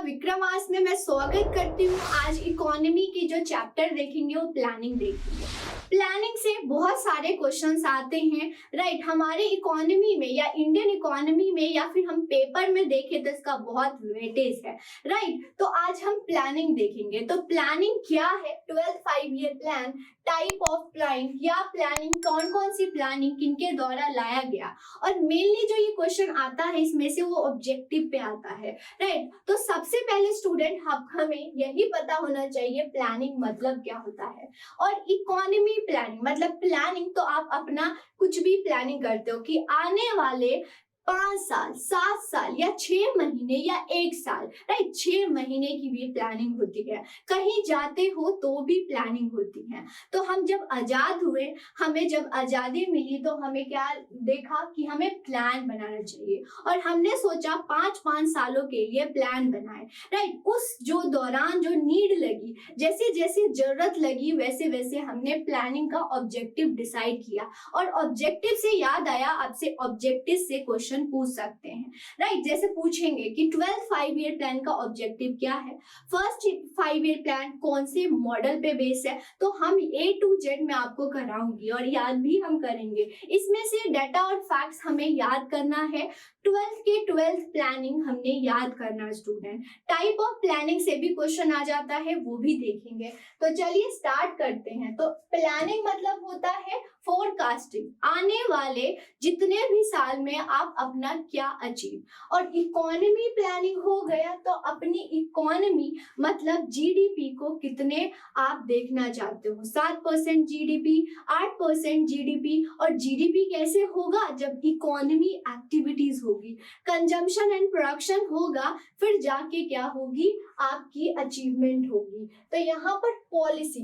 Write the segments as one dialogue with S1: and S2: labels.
S1: विक्रमास में मैं स्वागत करती हूँ। आज इकोनॉमी की जो चैप्टर देखेंगे वो प्लानिंग देखेंगे। प्लानिंग से बहुत सारे क्वेश्चंस आते हैं, राइट। हमारे इकोनॉमी में या इंडियन इकोनॉमी में या फिर हम पेपर में देखें तो इसका बहुत वेटेज है, राइट। तो आज हम प्लानिंग देखेंगे। तो प्लानिंग क्या है, 12th 5 year plan, type of planning, या प्लानिंग कौन कौन सी प्लानिंग किनके द्वारा लाया गया, और मेनली जो ये क्वेश्चन आता है इसमें से वो ऑब्जेक्टिव पे आता है, राइट। तो सबसे पहले स्टूडेंट हमें यही पता होना चाहिए प्लानिंग मतलब क्या होता है। और इकोनॉमी प्लानिंग मतलब प्लानिंग तो आप अपना कुछ भी प्लानिंग करते हो कि आने वाले 5 साल, 7 साल या 6 महीने या 1 साल, राइट। 6 महीने की भी प्लानिंग होती है, कहीं जाते हो तो भी प्लानिंग होती है। तो हम जब आजाद हुए, हमें जब आजादी मिली तो हमें क्या देखा कि हमें प्लान बनाना चाहिए, और हमने सोचा 5-5 सालों के लिए प्लान बनाए, राइट। उस जो दौरान जो नीड लगी, जैसे जैसे जरूरत लगी, वैसे वैसे हमने प्लानिंग का ऑब्जेक्टिव डिसाइड किया। और ऑब्जेक्टिव से याद आया, आपसे ऑब्जेक्टिव से क्वेश्चन पूछ सकते हैं, राइट। जैसे पूछेंगे कि 12th 5 ईयर प्लान का ऑब्जेक्टिव क्या है, फर्स्ट 5 ईयर प्लान कौन से मॉडल पे बेस है, तो हम A to Z में आपको कराऊंगी और याद भी हम करेंगे। इसमें से डाटा और फैक्ट्स हमें याद करना है। 12th के 12th प्लानिंग हमने याद करना स्टूडेंट। टाइप ऑफ प्लानिंग से भी क्वेश्चन आ जाता है, वो भी देखेंगे। तो चलिए स्टार्ट करते हैं। तो प्लानिंग मतलब होता है फोरकास्टिंग, आने वाले जितने भी साल में आप अपना क्या अचीव। और इकोनॉमी प्लानिंग हो गया तो अपनी इकोनॉमी मतलब जीडीपी को कितने आप देखना चाहते हो, 7% जीडीपी, 8% जीडीपी। और जीडीपी कैसे होगा, जब इकोनॉमी एक्टिविटीज होगी, कंजम्पशन एंड प्रोडक्शन होगा, फिर जाके क्या होगी, आपकी अचीवमेंट होगी। तो यहाँ पर पॉलिसी,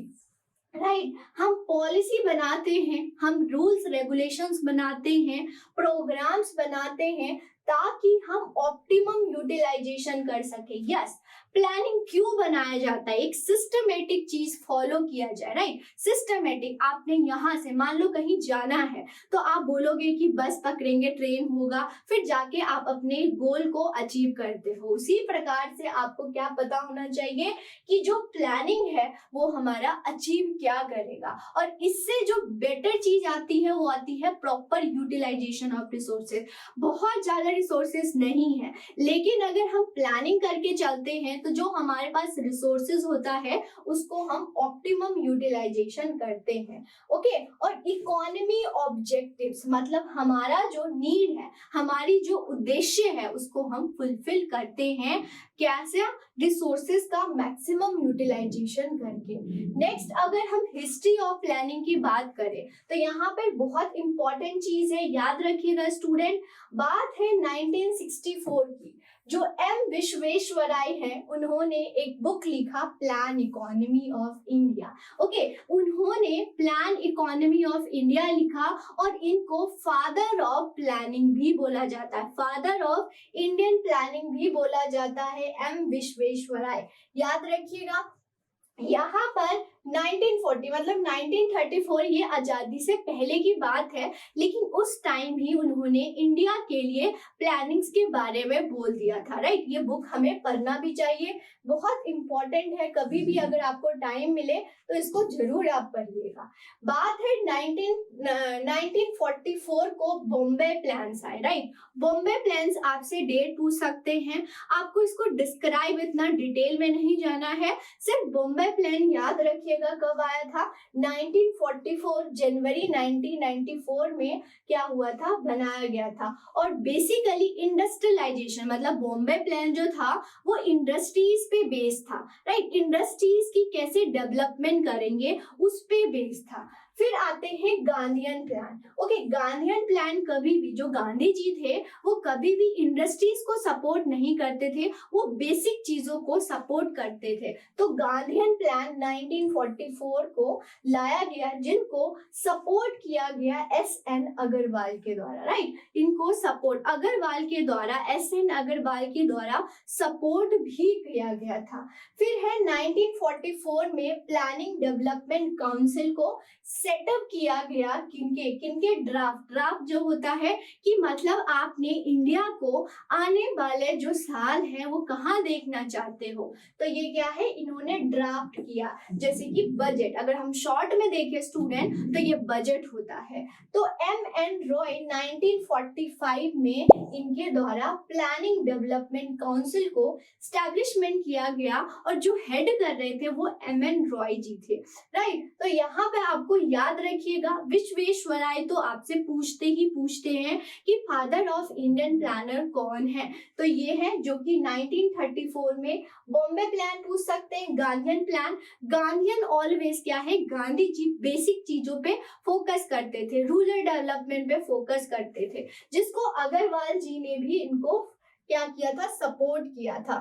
S1: राइट, हम पॉलिसी बनाते हैं, हम रूल्स रेगुलेशंस बनाते हैं, प्रोग्राम्स बनाते हैं, ताकि हम ऑप्टिमम यूटिलाइजेशन कर सके। यस, प्लानिंग क्यों बनाया जाता है, एक सिस्टमेटिक चीज फॉलो किया जाए, राइट। सिस्टमेटिक, आपने यहाँ से मान लो कहीं जाना है तो आप बोलोगे कि बस पकड़ेंगे, ट्रेन होगा, फिर जाके आप अपने गोल को अचीव करते हो। उसी प्रकार से आपको क्या पता होना चाहिए कि जो प्लानिंग है वो हमारा अचीव क्या करेगा। और इससे जो बेटर चीज आती है वो आती है प्रॉपर यूटिलाइजेशन ऑफ रिसोर्सेज। बहुत ज्यादा रिसोर्सेज नहीं है, लेकिन अगर हम प्लानिंग करके चलते हैं तो जो हमारे पास रिसोर्सेज होता है उसको हम ऑप्टिमम यूटिलाइजेशन करते हैं। ओके। और इकोनॉमी ऑब्जेक्टिव्स मतलब हमारा जो नीड है, हमारी जो उद्देश्य है, उसको हम फुलफिल करते हैं कैसे, रिसोर्सेज का मैक्सिमम यूटिलाइजेशन करके। नेक्स्ट, अगर हम हिस्ट्री ऑफ प्लानिंग की बात करें तो यहाँ पर बहुत इंपॉर्टेंट चीज है, याद रखिएगा स्टूडेंट। बात है 1964 की। जो एम विश्वेश्वराय हैं, उन्होंने एक बुक लिखा plan economy of India. Okay, उन्होंने प्लान इकोनॉमी ऑफ इंडिया लिखा, और इनको फादर ऑफ प्लानिंग भी बोला जाता है, फादर ऑफ इंडियन प्लानिंग भी बोला जाता है, एम विश्वेश्वराय। याद रखिएगा। यहाँ पर 1940 मतलब 1934, ये आजादी से पहले की बात है, लेकिन उस टाइम भी उन्होंने इंडिया के लिए प्लानिंग्स के बारे में बोल दिया था, राइट। ये बुक हमें पढ़ना भी चाहिए, बहुत इंपॉर्टेंट है। कभी भी अगर आपको टाइम मिले तो इसको जरूर आप पढ़िएगा। बात है 1944 को बॉम्बे प्लान्स आए, राइट। बॉम्बे प्लान्स आपसे डेट पूछ सकते हैं, आपको इसको डिस्क्राइब इतना डिटेल में नहीं जाना है, सिर्फ बॉम्बे प्लान याद रखिएगा कब आया था, 1944 जनवरी 1994 में क्या हुआ था, बनाया गया था। और बेसिकली इंडस्ट्रियलाइजेशन मतलब बॉम्बे प्लान जो था वो इंडस्ट्रीज पे बेस्ड था, राइट। इंडस्ट्रीज की कैसे डेवलपमेंट करेंगे उस पे बेस्ड था। फिर आते हैं Gandhian plan. Okay, Gandhian plan कभी भी, जो गांधी जी थे वो कभी भी इंडस्ट्रीज को सपोर्ट नहीं करते थे, वो बेसिक चीजों को सपोर्ट करते थे। तो गांधीयन प्लान 1944 को लाया गया, जिनको सपोर्ट किया गया एस.एन. अग्रवाल के द्वारा, राइट। इनको सपोर्ट अग्रवाल के द्वारा, एस.एन. अग्रवाल के द्वारा सपोर्ट भी किया गया था। फिर है 1944 में प्लानिंग डेवलपमेंट काउंसिल को सेटअप किया गया। किनके ड्राफ्ट जो होता है कि मतलब आपने इंडिया को आने वाले जो साल है वो कहाँ देखना चाहते हो, तो ये क्या है, इन्होंने ड्राफ्ट किया। जैसे कि बजट, अगर हम शॉर्ट में देखें स्टूडेंट तो ये बजट होता है। तो M.N. रॉय 1945 में इनके द्वारा प्लानिंग डेवलपमेंट काउंसिल को स्टैब्लिशमेंट किया गया और जो हेड कर रहे थे वो M.N. रॉय जी थे, राइट। तो यहाँ पे आपको याद रखिएगा विश्वेश्वराय तो आपसे पूछते हैं कि फादर ऑफ इंडियन प्लानर कौन है, तो ये है जो कि 1934 में बॉम्बे प्लान पूछ सकते हैं, गांधीयन प्लान। गांधीयन ऑलवेज क्या है, गांधी जी बेसिक चीजों पे फोकस करते थे, रूरल डेवलपमेंट पे फोकस करते थे, जिसको अग्रवाल जी ने भी इनको क्या किया था, सपोर्ट किया था।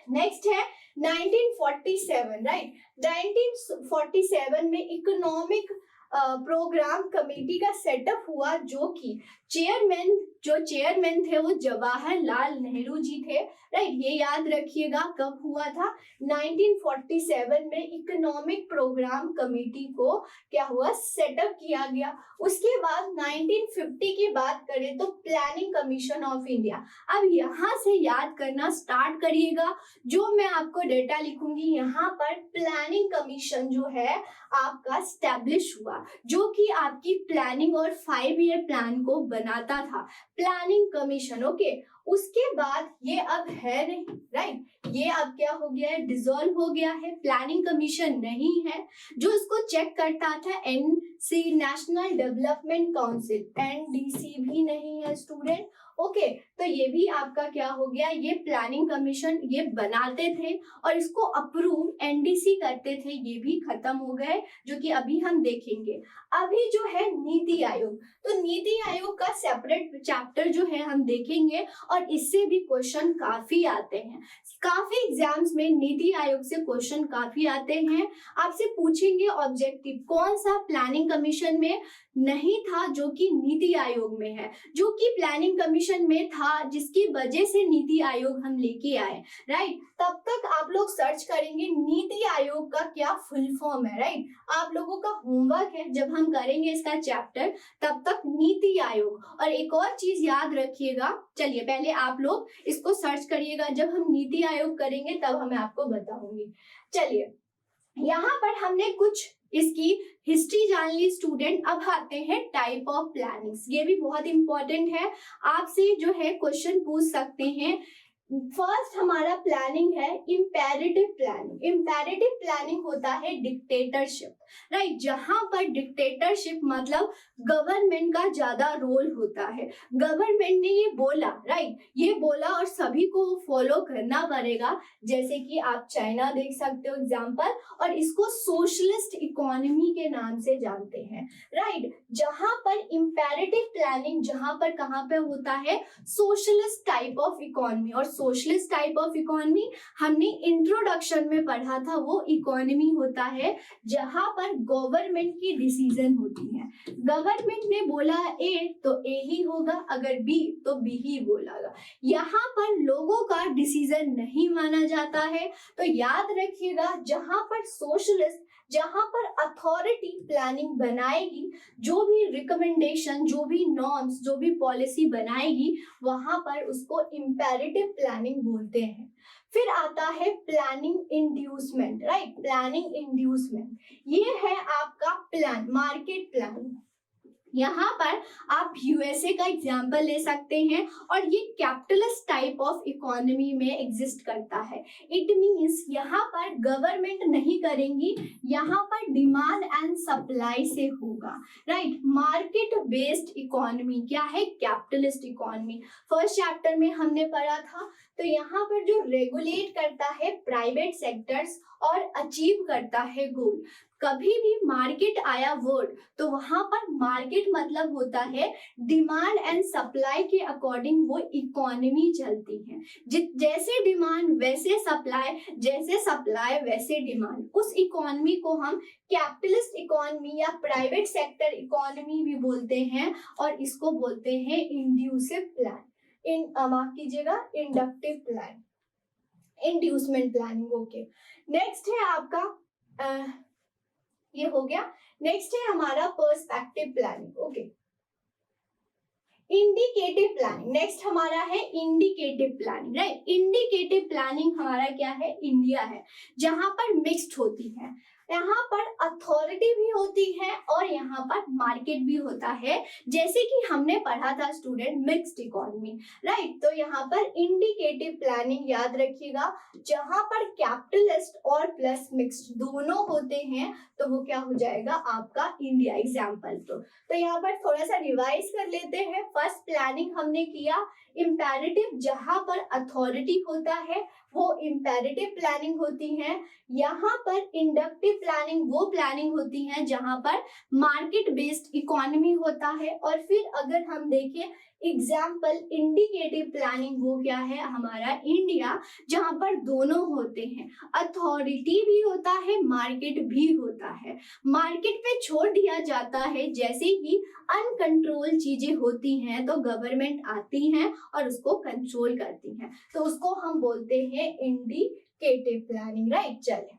S1: नेक्स्ट है 1947, राइट। 1947 में इकोनॉमिक प्रोग्राम कमेटी का सेटअप हुआ, जो कि चेयरमैन थे वो जवाहरलाल नेहरू जी थे, राइट। ये याद रखिएगा कब हुआ था, 1947 में इकोनॉमिक प्रोग्राम कमेटी को क्या हुआ, सेटअप किया गया। उसके बाद 1950 की बात करें तो प्लानिंग कमीशन ऑफ इंडिया। अब यहाँ से याद करना स्टार्ट करिएगा, जो मैं आपको डेटा लिखूंगी यहाँ पर प्लानिंग कमीशन जो है आपका स्टैब्लिश हुआ, जो कि आपकी प्लानिंग और 5 ईयर प्लान को बनाता था, प्लानिंग कमीशन, ओके। उसके बाद ये अब है नहीं, राइट, ये अब क्या हो गया है, डिसॉल्व हो गया है, प्लानिंग कमीशन नहीं है। जो इसको चेक करता था NC national development council, NDC भी नहीं है स्टूडेंट, ओके। तो ये भी आपका क्या हो गया, ये प्लानिंग कमीशन ये बनाते थे और इसको अप्रूव NDC करते थे, ये भी खत्म हो गए, जो कि अभी हम देखेंगे। अभी जो है नीति आयोग, तो नीति आयोग का सेपरेट चैप्टर जो है हम देखेंगे और इससे भी क्वेश्चन काफी आते हैं, काफी एग्जाम्स में नीति आयोग से क्वेश्चन काफी आते हैं। आपसे पूछेंगे ऑब्जेक्टिव कौन सा प्लानिंग कमीशन में नहीं था जो कि नीति आयोग में है, जो कि प्लानिंग कमीशन में था, जिसकी वजह से नीति आयोग हम लेके आए, राइट। तब तक आप लोग सर्च करेंगे नीति आयोग का क्या फुल फॉर्म है, राइट। आप लोगों का होमवर्क है, जब हम करेंगे इसका चैप्टर तब तक नीति आयोग। और एक और चीज याद रखिएगा, चलिए पहले आप लोग इसको सर्च करिएगा, जब हम नीति आयोग करेंगे तब मैं आपको बताऊंगी। चलिए यहाँ पर हमने कुछ इसकी हिस्ट्री जान ली स्टूडेंट। अब आते हैं टाइप ऑफ प्लानिंग्स, ये भी बहुत इंपॉर्टेंट है, आपसे जो है क्वेश्चन पूछ सकते हैं। फर्स्ट हमारा प्लानिंग है इम्पेरेटिव प्लानिंग। इम्पेरेटिव प्लानिंग होता है डिक्टेटरशिप, राइट, जहां पर डिक्टेटरशिप मतलब गवर्नमेंट का ज्यादा रोल होता है। गवर्नमेंट ने ये बोला, राइट, ये बोला और सभी को फॉलो करना पड़ेगा। जैसे कि आप चाइना देख सकते हो एग्जांपल, और इसको सोशलिस्ट इकोनॉमी के नाम से जानते हैं, राइट। जहां पर इम्पेरेटिव प्लानिंग जहां पर कहां पे होता है, सोशलिस्ट टाइप ऑफ इकोनॉमी। और सोशलिस्ट टाइप ऑफ इकोनॉमी हमने इंट्रोडक्शन में पढ़ा था, वो इकोनॉमी होता है जहां पर गवर्नमेंट की डिसीजन होती है। गवर्नमेंट ने बोला A तो A ही होगा, अगर B तो B ही बोलेगा। यहाँ पर लोगों का डिसीजन नहीं माना जाता है। तो याद रखिएगा, जहां पर सोशलिस्ट, जहां पर अथॉरिटी प्लानिंग बनाएगी, जो भी रिकमेंडेशन, जो भी नॉर्म्स, जो भी पॉलिसी बनाएगी, वहां पर उसको इम्पेरेटिव प्लानिंग बोलते हैं। फिर आता है planning inducement, right, planning inducement, ये है आपका प्लान, मार्केट प्लान। यहाँ पर आप यूएसए का एग्जाम्पल ले सकते हैं, और ये कैपिटलिस्ट टाइप ऑफ इकोनॉमी में एग्जिस्ट करता है। इट मींस यहाँ पर गवर्नमेंट नहीं करेंगी, यहाँ पर डिमांड एंड सप्लाई से होगा, राइट। मार्केट बेस्ड इकोनॉमी क्या है, कैपिटलिस्ट इकोनॉमी। फर्स्ट चैप्टर में हमने पढ़ा था। तो यहाँ पर जो रेगुलेट करता है प्राइवेट सेक्टर्स और अचीव करता है गोल। कभी भी मार्केट आया वर्ड, तो वहां पर मार्केट मतलब होता है डिमांड एंड सप्लाई के अकॉर्डिंग वो इकोनॉमी चलती है। जैसे डिमांड वैसे सप्लाई, जैसे सप्लाई वैसे डिमांड, उस इकोनॉमी को हम कैपिटलिस्ट इकोनॉमी या प्राइवेट सेक्टर इकोनॉमी भी बोलते हैं, और इसको बोलते हैं इंड्यूसिव प्लान, माफ कीजिएगा, inductive plan, inducement planning, okay. Next है आपका ये हो गया। नेक्स्ट है हमारा perspective planning. Okay, indicative planning next हमारा है indicative planning, right. Indicative planning हमारा क्या है, इंडिया है, जहां पर मिक्स्ड होती है, यहाँ पर अथॉरिटी भी होती है और यहाँ पर मार्केट भी होता है, जैसे कि हमने पढ़ा था स्टूडेंट मिक्स्ड इकोनॉमी, राइट। तो यहाँ पर इंडिकेटिव प्लानिंग याद रखिएगा, जहां पर कैपिटलिस्ट और प्लस मिक्स्ड दोनों होते हैं, तो वो क्या हो जाएगा आपका इंडिया। एग्जाम्पल तो यहाँ पर थोड़ा सा रिवाइज कर लेते हैं। फर्स्ट प्लानिंग हमने किया इम्पेरेटिव, जहां पर अथॉरिटी होता है वो इम्पेरेटिव प्लानिंग होती है। यहाँ पर इंडक्टिव प्लानिंग वो प्लानिंग होती है जहां पर मार्केट बेस्ड इकोनॉमी होता है। और फिर अगर हम देखें एग्जाम्पल इंडिकेटिव प्लानिंग, वो क्या है हमारा इंडिया, जहां पर दोनों होते हैं, अथॉरिटी भी होता है मार्केट भी होता है। मार्केट पे छोड़ दिया जाता है, जैसे ही अनकंट्रोल चीजें होती हैं तो गवर्नमेंट आती है और उसको कंट्रोल करती है, तो उसको हम बोलते हैं इंडिकेटिव प्लानिंग, राइट। चले,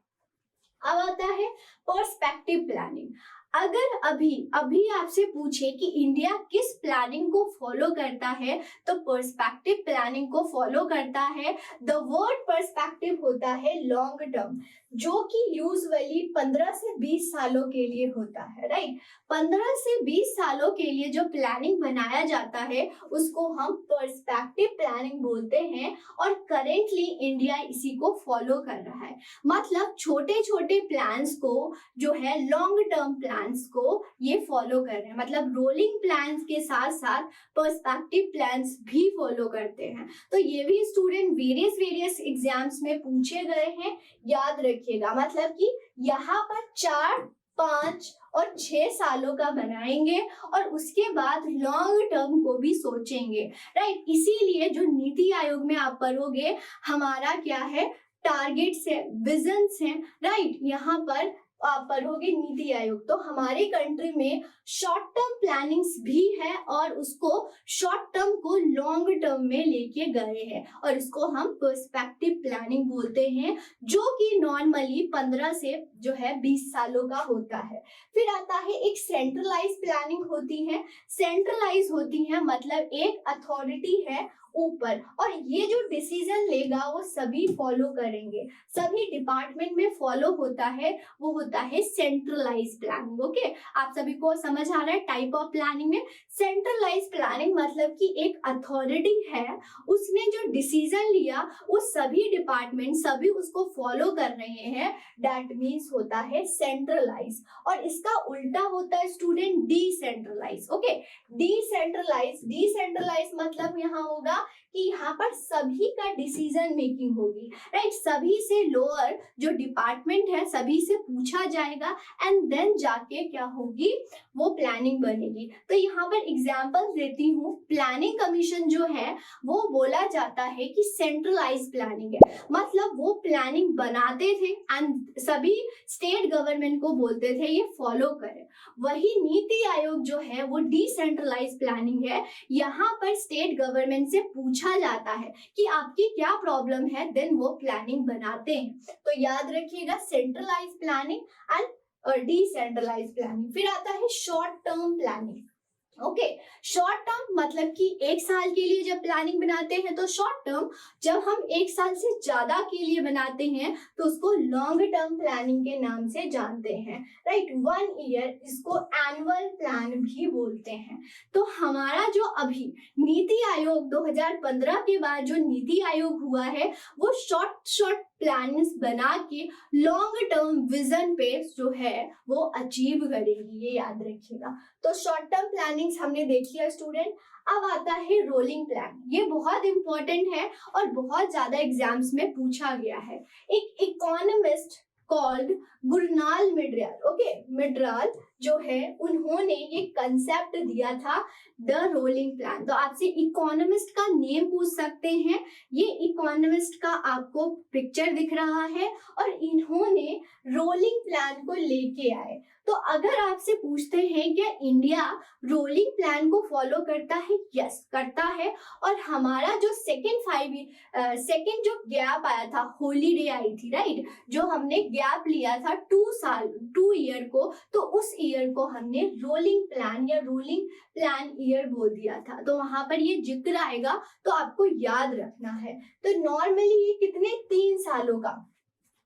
S1: अब आता है पर्सपेक्टिव प्लानिंग। अगर अभी आपसे पूछे कि इंडिया किस प्लानिंग को फॉलो करता है, तो पर्सपेक्टिव प्लानिंग को फॉलो करता है। द वर्ड पर्सपेक्टिव होता है लॉन्ग टर्म, जो कि यूजुअली 15 से 20 सालों के लिए होता है, राइट। 15 से 20 सालों के लिए जो प्लानिंग बनाया जाता है उसको हम पर्सपेक्टिव प्लानिंग बोलते हैं, और करेंटली इंडिया इसी को फॉलो कर रहा है। मतलब छोटे छोटे प्लान्स को जो है लॉन्ग टर्म प्लान्स को ये फॉलो कर रहे हैं, मतलब रोलिंग प्लान्स के साथ साथ पर्सपेक्टिव प्लान्स भी फॉलो करते हैं। तो ये भी स्टूडेंट वेरियस एग्जाम्स में पूछे गए हैं, याद रखिएगा। मतलब कि यहाँ पर 4, 5 और 6 सालों का बनाएंगे और उसके बाद लॉन्ग टर्म को भी सोचेंगे, राइट। इसीलिए जो नीति आयोग में आप पढ़ोगे हमारा क्या है, टारगेट्स है, विजन्स हैं, राइट। यहाँ पर आप पढ़ोगे नीति आयोग, तो हमारे कंट्री में शॉर्ट टर्म प्लानिंग्स भी है और उसको शॉर्ट टर्म को लॉन्ग टर्म में लेके गए हैं, और इसको हम पर्सपेक्टिव प्लानिंग बोलते हैं, जो कि नॉर्मली 15 से जो है 20 सालों का होता है। फिर आता है एक सेंट्रलाइज प्लानिंग होती है। सेंट्रलाइज होती है मतलब एक अथॉरिटी है ऊपर, और ये जो डिसीजन लेगा वो सभी फॉलो करेंगे, सभी डिपार्टमेंट में फॉलो होता है, वो होता है सेंट्रलाइज प्लानिंग। ओके, आप सभी को समझ आ रहा है टाइप ऑफ प्लानिंग में। सेंट्रलाइज प्लानिंग मतलब कि एक अथॉरिटी है, उसने जो डिसीजन लिया वो सभी डिपार्टमेंट सभी उसको फॉलो कर रहे हैं, दैट मीन्स होता है सेंट्रलाइज। और इसका उल्टा होता है स्टूडेंट डिसेंट्रलाइज। ओके, डिसेंट्रलाइज मतलब यहाँ होगा कि यहाँ पर सभी का डिसीजन मेकिंग होगी, राइट। सभी से लोअर जो डिपार्टमेंट है सभी से पूछा जाएगा एंड देन जाके क्या होगी, वो प्लानिंग बनेगी। तो यहाँ पर एग्जांपल देती हूँ, प्लानिंग कमीशन जो है वो बोला जाता है कि सेंट्रलाइज प्लानिंग है, मतलब वो प्लानिंग बनाते थे एंड सभी स्टेट गवर्नमेंट को बोलते थे ये फॉलो करें। वही नीति आयोग जो है वो डिसेंट्रलाइज प्लानिंग है, यहाँ पर स्टेट गवर्नमेंट से पूछा जाता है कि आपकी क्या प्रॉब्लम है, देन वो प्लानिंग बनाते हैं। तो याद रखिएगा centralize planning and decentralize planning. फिर आता है short term planning. Okay, short term मतलब कि एक साल के लिए जब प्लानिंग बनाते हैं तो शॉर्ट टर्म, जब हम एक साल से ज्यादा के लिए बनाते हैं तो उसको लॉन्ग टर्म प्लानिंग के नाम से जानते हैं, राइट। 1 ईयर, इसको एनुअल प्लान भी बोलते हैं। तो हमारा जो अभी नीति आयोग 2015 के बाद जो नीति आयोग हुआ है वो शॉर्ट प्लान्स बना के लॉन्ग टर्म विजन पे जो है वो अचीव करेगी, ये याद रखिएगा। तो शॉर्ट टर्म प्लानिंग्स हमने देख लिया स्टूडेंट। अब आता है रोलिंग प्लान, ये बहुत इंपॉर्टेंट है और बहुत ज्यादा एग्जाम्स में पूछा गया है। एक इकोनॉमिस्ट कॉल्ड गुरनाल मिडराल, ओके, मिडराल जो है उन्होंने ये कंसेप्ट दिया था द रोलिंग प्लान। तो आपसे इकोनॉमिस्ट का नेम पूछ सकते हैं, ये इकोनॉमिस्ट का आपको पिक्चर दिख रहा है और इन्होंने रोलिंग प्लान को लेके आए। तो अगर आपसे पूछते हैं क्या इंडिया रोलिंग प्लान को फॉलो करता है, यस करता है। और हमारा जो सेकेंड जो गैप आया था, हॉलीडे आई थी, राइट, जो हमने गैप लिया था 2 ईयर को, तो उस ईयर को हमने रोलिंग प्लान या रूलिंग प्लान ईयर बोल दिया था। तो वहां पर ये जिक्र आएगा तो आपको याद रखना है। तो नॉर्मली ये कितने 3 सालों का,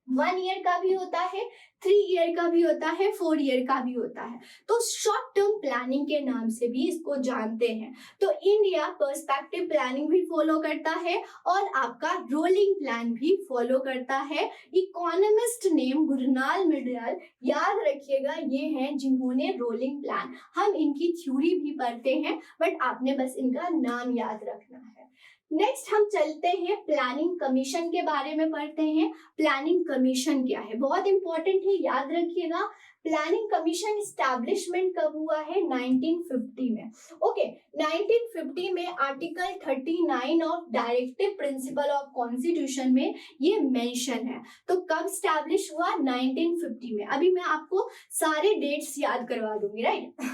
S1: 1 ईयर का भी होता है, 3 ईयर का भी होता है, 4 ईयर का भी होता है। तो शॉर्ट टर्म प्लानिंग के नाम से भी इसको जानते हैं। तो इंडिया पर्सपेक्टिव प्लानिंग भी फॉलो करता है और आपका रोलिंग प्लान भी फॉलो करता है। इकोनॉमिस्ट नेम गुरनाल मिडल, याद रखिएगा, ये हैं जिन्होंने रोलिंग प्लान, हम इनकी थ्योरी भी पढ़ते हैं बट आपने बस इनका नाम याद रखना है। नेक्स्ट हम चलते हैं प्लानिंग कमीशन के बारे में पढ़ते हैं। प्लानिंग कमीशन क्या है, बहुत इंपॉर्टेंट है, याद रखिएगा। प्लानिंग कमीशन इस्टेब्लिशमेंट कब हुआ है? 1950 में। ओके, 1950 में article 39 of directive principle of constitution में ये मेंशन है। तो कब स्टैब्लिश हुआ? 1950 में। अभी मैं आपको सारे डेट्स याद करवा दूंगी, राइट।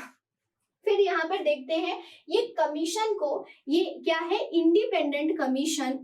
S1: फिर यहाँ पर देखते हैं ये कमीशन को, ये क्या है? इंडिपेंडेंट कमीशन,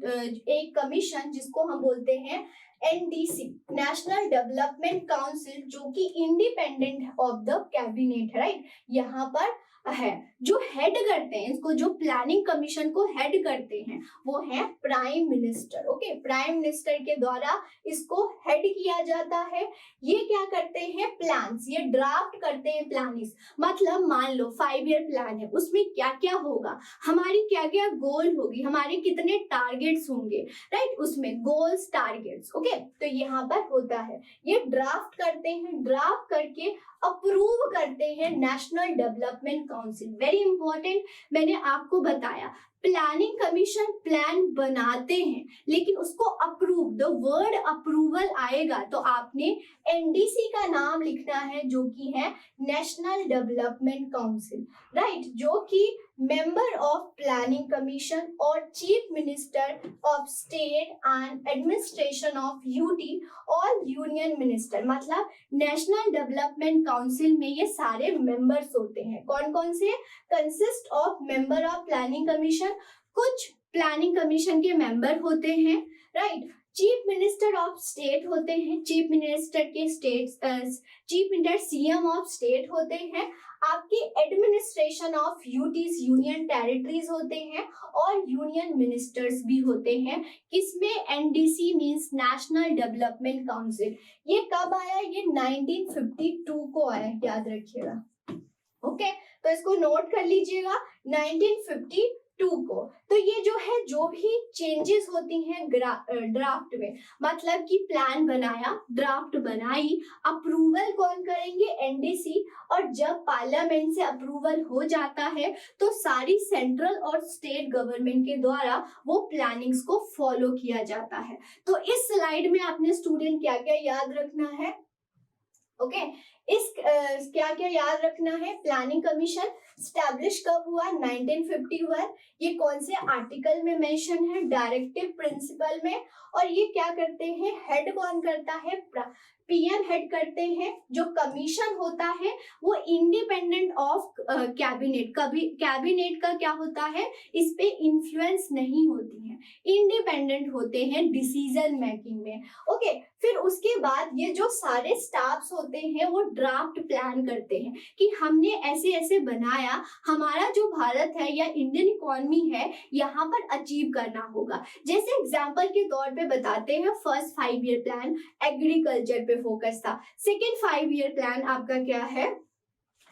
S1: एक कमीशन जिसको हम बोलते हैं एनडीसी, नेशनल डेवलपमेंट काउंसिल, जो कि independent of the cabinet, right. यहाँ पर है जो हेड करते हैं इसको, जो प्लानिंग कमीशन को हेड करते हैं वो है prime minister. Okay, prime minister के द्वारा इसको हेड किया जाता है। ये क्या करते हैं? प्लान्स, ये ड्राफ्ट करते हैं प्लानिंग्स। मतलब मान लो 5 ईयर प्लान है, उसमें क्या क्या होगा, हमारी क्या क्या गोल होगी, हमारे कितने टारगेट्स होंगे, राइट, उसमें गोल्स टारगेट्स। ओके, तो यहाँ पर होता है ये ड्राफ्ट करते हैं, ड्राफ्ट करके अप्रूव करते हैं national development council. Very important, मैंने आपको बताया प्लानिंग कमीशन प्लान बनाते हैं लेकिन उसको अप्रूव, द वर्ड अप्रूवल आएगा तो आपने एनडीसी का नाम लिखना है, जो कि है नेशनल डेवलपमेंट काउंसिल, राइट, जो कि मेंबर ऑफ प्लानिंग कमीशन और chief minister of state and administration of UT और यूनियन मिनिस्टर। मतलब नेशनल डेवलपमेंट काउंसिल में ये सारे मेंबर्स होते हैं। कौन कौन से? Consist of member of planning commission, कुछ प्लानिंग कमीशन के मेंबर होते हैं, right. Chief minister of state होते हैं, चीफ मिनिस्टर के chief minister CM of state होते हैं। आपके administration of UTs, union territories होते हैं और यूनियन मिनिस्टर्स भी होते हैं। किसमें? NDC means national development council. ये कब आया? ये 1952 को आया, याद रखिएगा। ओके, तो इसको नोट कर लीजिएगा, 1952 को। तो ये जो है, जो भी चेंजेस होती हैं ड्राफ्ट में, मतलब कि प्लान बनाया, ड्राफ्ट बनाई, अप्रूवल कौन करेंगे? एनडीसी। और जब पार्लियामेंट से अप्रूवल हो जाता है तो सारी सेंट्रल और स्टेट गवर्नमेंट के द्वारा वो प्लानिंग्स को फॉलो किया जाता है। तो इस स्लाइड में आपने स्टूडेंट क्या क्या याद रखना है? ओके, इस क्या क्या याद रखना है? प्लानिंग कमीशन स्टैब्लिश कब हुआ? 1951। ये कौन से आर्टिकल में मेंशन है? डायरेक्टिव प्रिंसिपल में। और ये क्या करते हैं? हेड कौन करता है? पीएम हेड करते हैं। जो कमीशन होता है वो इंडिपेंडेंट ऑफ कैबिनेट, कभी कैबिनेट का क्या होता है, इस पे इन्फ्लुएंस नहीं होती है, इंडिपेंडेंट होते हैं डिसीजन मेकिंग में। ओके, फिर उसके बाद ये जो सारे स्टाफ्स होते हैं वो ड्राफ्ट प्लान करते हैं कि हमने ऐसे ऐसे बनाया, हमारा जो भारत है या इंडियन इकोनॉमी है यहाँ पर अचीव करना होगा। जैसे एग्जांपल के तौर पे बताते हैं, फर्स्ट 5 ईयर प्लान एग्रीकल्चर पे फोकस था। सेकेंड 5 ईयर प्लान आपका क्या है?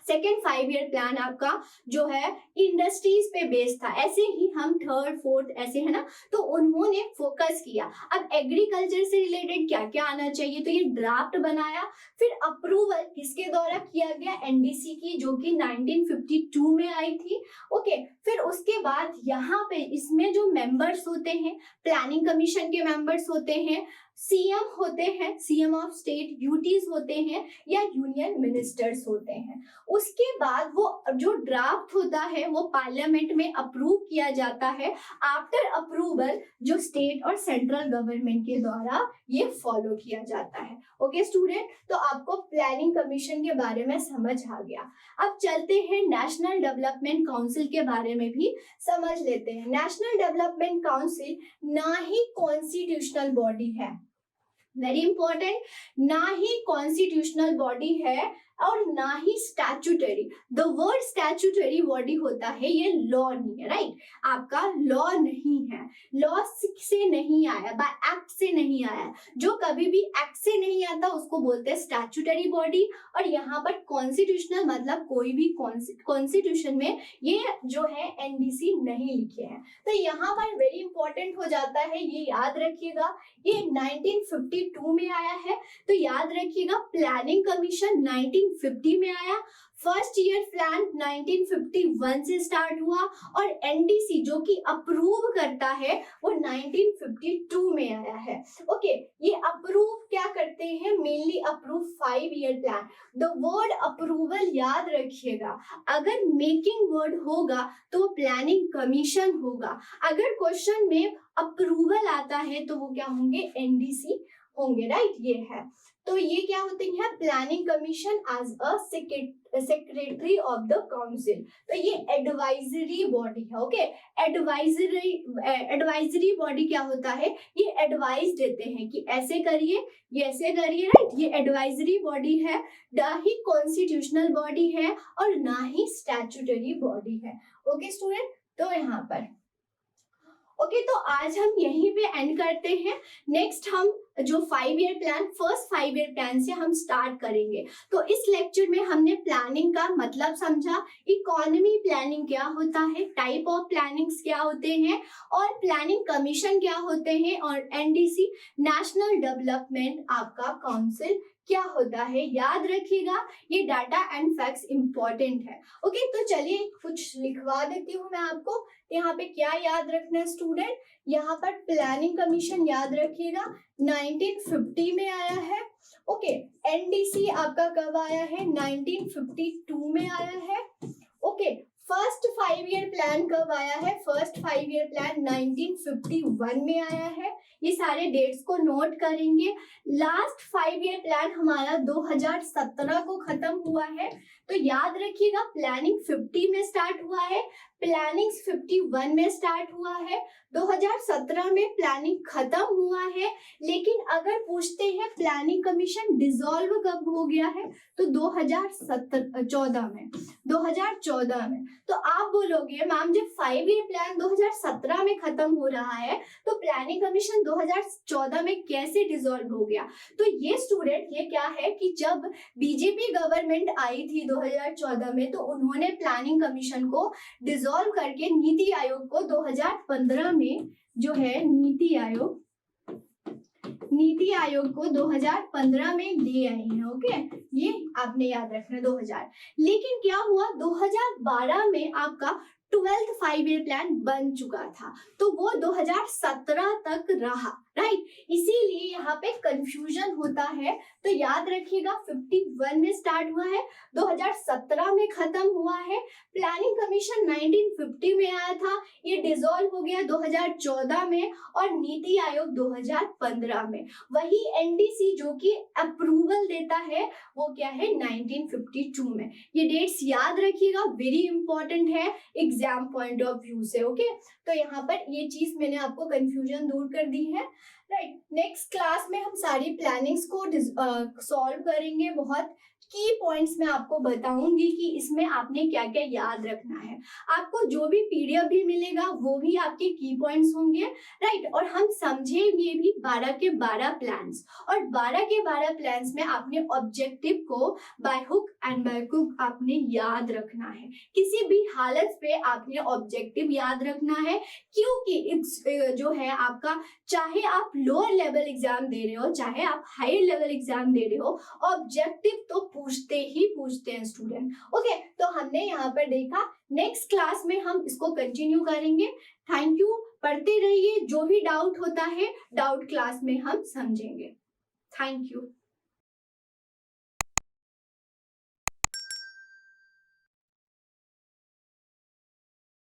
S1: सेकेंड 5 ईयर प्लान आपका जो है इंडस्ट्रीज पे बेस्ड था। ऐसे ही हम थर्ड फोर्थ ऐसे है ना, तो उन्होंने फोकस किया। अब एग्रीकल्चर से रिलेटेड क्या क्या आना चाहिए, तो ये ड्राफ्ट बनाया। फिर अप्रूवल किसके द्वारा किया गया? एनडीसी की, जो कि 1952 में आई थी। ओके, फिर उसके बाद यहाँ पे इसमें जो मेंबर्स होते हैं, प्लानिंग कमीशन के मेंबर्स होते हैं, सीएम होते हैं, सीएम ऑफ स्टेट, यूटीज होते हैं या यूनियन मिनिस्टर्स होते हैं। उसके बाद वो जो ड्राफ्ट होता है वो पार्लियामेंट में अप्रूव किया जाता है। आफ्टर अप्रूवल जो स्टेट और सेंट्रल गवर्नमेंट के द्वारा ये फॉलो किया जाता है। ओके स्टूडेंट, तो आपको प्लानिंग कमीशन के बारे में समझ आ गया। अब चलते हैं नेशनल डेवलपमेंट काउंसिल के बारे में भी समझ लेते हैं। नेशनल डेवलपमेंट काउंसिल ना ही कॉन्स्टिट्यूशनल बॉडी है, वेरी इंपॉर्टेंट, ना ही कॉन्स्टिट्यूशनल बॉडी है और ना ही statutory. The word statutory body होता है, ये लॉ नहीं है, राइट? आपका लॉ नहीं है, लॉ से नहीं आया, बाय एक्ट से नहीं आया। जो कभी भी एक्ट से नहीं आता उसको बोलते हैं स्टैट्यूटरी बॉडी। और यहाँ पर कॉन्स्टिट्यूशनल मतलब कोई भी कॉन्स्टिट्यूशन में ये जो है एनडीसी नहीं लिखे हैं। तो यहाँ पर वेरी इंपॉर्टेंट हो जाता है, ये याद रखिएगा, ये 1952 में आया है। तो याद रखिएगा प्लानिंग कमीशन 1950 में आया, फर्स्ट ईयर प्लान 1951 से स्टार्ट हुआ और एनडीसी जो कि अप्रूव करता है वो 1952 में आया है। ओके, ये अप्रूव क्या करते हैं? Mainly approve 5 year plan. The word approval याद रखिएगा, अगर मेकिंग वर्ड होगा तो प्लानिंग कमीशन होगा। अगर क्वेश्चन में अप्रूवल आता है तो वो क्या होंगे? एनडीसी होंगे, राइट? ये है। तो ये क्या होते हैं? Planning commission as a secretary of the council. तो ये एडवाइजरी बॉडी है। ओके, एडवाइजरी बॉडी क्या होता है? ये एडवाइस देते हैं कि ऐसे करिए, ये ऐसे करिए, राइट? ये एडवाइजरी बॉडी है, ना ही कॉन्स्टिट्यूशनल बॉडी है और ना ही स्टैट्यूटरी बॉडी है। ओके स्टूडेंट, तो यहाँ पर ओके, तो आज हम यहीं पे एंड करते हैं। नेक्स्ट हम जो 5 year plan, first 5 year plan से हम स्टार्ट करेंगे। तो इस लेक्चर में हमने प्लानिंग का मतलब समझा, इकोनॉमी प्लानिंग क्या होता है, टाइप ऑफ प्लानिंग्स क्या होते हैं और प्लानिंग कमीशन क्या होते हैं और एनडीसी नेशनल डेवलपमेंट आपका काउंसिल क्या होता है। याद रखिएगा, ये डाटा एंड फैक्ट्स इंपॉर्टेंट है। ओके, तो चलिए कुछ लिखवा देती हूँ मैं आपको। यहाँ पे क्या याद रखना है स्टूडेंट? यहाँ पर प्लानिंग कमीशन याद रखिएगा 1950 में आया है। ओके, एनडीसी आपका कब आया है? 1952 में आया है। ओके, फर्स्ट 5 ईयर प्लान कब आया है? फर्स्ट 5 ईयर प्लान 1951 में आया है। ये सारे डेट्स को नोट करेंगे। लास्ट 5 ईयर प्लान हमारा 2017 को खत्म हुआ है। तो याद रखिएगा प्लानिंग 50 में स्टार्ट हुआ है, प्लानिंग 51 में स्टार्ट हुआ है, 2017 में प्लानिंग खत्म हुआ है। लेकिन अगर पूछते हैं प्लानिंग कमीशन डिसॉल्व कब हो गया है, तो 2014 में, 2014 में। तो आप बोलोगे मैम जब 5 ईयर प्लान 2017 में खत्म हो रहा है तो प्लानिंग कमीशन 2014 में कैसे डिसॉल्व हो गया? तो ये स्टूडेंट, ये क्या है कि जब बीजेपी गवर्नमेंट आई थी 2014 में, तो उन्होंने प्लानिंग कमीशन को डिसॉल्व करके नीति आयोग को 2015 में जो है नीति आयोग को 2015 में ले आए हैं। ओके, ये आपने याद रखना 2000। लेकिन क्या हुआ 2012 में आपका 12th 5 ईयर प्लान बन चुका था, तो वो 2017 तक रहा, राइट? इसीलिए यहाँ पे कंफ्यूजन होता है। तो याद रखिएगा 51 में स्टार्ट हुआ है, 2017 में खत्म हुआ है। प्लानिंग कमीशन 1950 में आया था, ये डिसॉल्व हो गया 2014 में और नीति आयोग 2015 में। वही एनडीसी जो कि अप्रूवल देता है वो क्या है? 1952 में। ये डेट्स याद रखिएगा, वेरी इंपॉर्टेंट है एग्जाम पॉइंट ऑफ व्यू से। ओके, तो यहाँ पर ये चीज मैंने आपको कंफ्यूजन दूर कर दी है, राइट? नेक्स्ट क्लास में हम सारी प्लानिंग्स को सॉल्व करेंगे। बहुत की पॉइंट्स मैं आपको बताऊंगी कि इसमें आपने क्या क्या याद रखना है। आपको जो भी पीडीएफ भी मिलेगा वो भी आपके की पॉइंट्स होंगे, राइट? और हम समझेंगे भी 12 के 12 प्लान्स, और 12 के 12 प्लान्स में आपने ऑब्जेक्टिव को by hook and by crook आपने याद रखना है। किसी भी हालत पे आपने ऑब्जेक्टिव याद रखना है, क्योंकि जो है आपका, चाहे आप लोअर लेवल एग्जाम दे रहे हो चाहे आप हायर लेवल एग्जाम दे रहे हो, ऑब्जेक्टिव तो पूछते हैं स्टूडेंट। ओके, तो हमने यहाँ पर देखा। नेक्स्ट क्लास में हम इसको कंटिन्यू करेंगे। थैंक यू, पढ़ते रहिए। जो भी डाउट होता है डाउट क्लास में हम समझेंगे। Thank you.